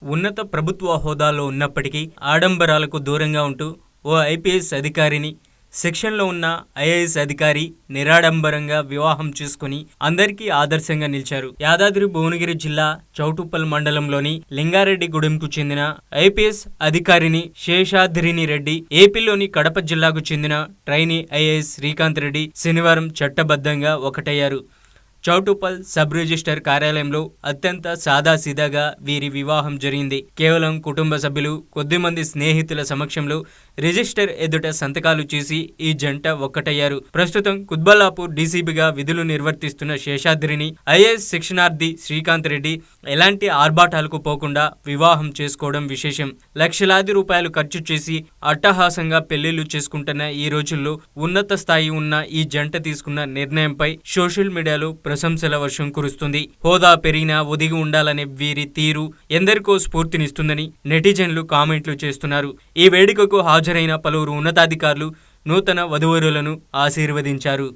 ఉన్నత ప్రభుత్వ హోదాలో ఉన్నప్పటికీ ఆడంబరాలకు దూరంగా ఉంటూ ఓ ఐపీఎస్ అధికారిని, సెక్షన్లో ఉన్న ఐఏఎస్ అధికారి నిరాడంబరంగా వివాహం చేసుకుని అందరికీ ఆదర్శంగా నిలిచారు. యాదాద్రి భువనగిరి జిల్లా చౌటుప్పల్ మండలంలోని లింగారెడ్డిగూడెంకు చెందిన ఐపీఎస్ అధికారిని శేషాద్రిని రెడ్డి, ఏపీలోని కడప జిల్లాకు చెందిన ట్రైనీ ఐఏఎస్ శ్రీకాంత్ రెడ్డి శనివారం చట్టబద్ధంగా ఒకటయ్యారు. చౌటుప్పల్ సబ్ రిజిస్టర్ కార్యాలయంలో అత్యంత సాదాసీదాగా వీరి వివాహం జరిగింది. కేవలం కుటుంబ సభ్యులు, కొద్దిమంది స్నేహితుల సమక్షంలో రిజిస్టర్ ఎదుట సంతకాలు చేసి ఈ జంట ఒక్కటయ్యారు. ప్రస్తుతం కుత్బల్లాపూర్ డీసీబీగా విధులు నిర్వర్తిస్తున్న శేషాద్రిని ఐఏఎస్ శిక్షణార్థి శ్రీకాంత్ రెడ్డి ఎలాంటి ఆర్భాటాలకు పోకుండా వివాహం చేసుకోవడం విశేషం. లక్షలాది రూపాయలు ఖర్చు చేసి అట్టహాసంగా పెళ్లిళ్లు చేసుకుంటున్న ఈ రోజుల్లో ఉన్నత స్థాయి ఉన్న ఈ జంట తీసుకున్న నిర్ణయంపై సోషల్ మీడియాలో ప్రశంసల వర్షం కురుస్తుంది. హోదా పెరిగినా ఒదిగి ఉండాలనే వీరి తీరు ఎందరికో స్ఫూర్తినిస్తుందని నెటిజన్లు కామెంట్లు చేస్తున్నారు. ఈ వేడుకకు హాజరైన పలువురు ఉన్నతాధికారులు నూతన వధూవరులను ఆశీర్వదించారు.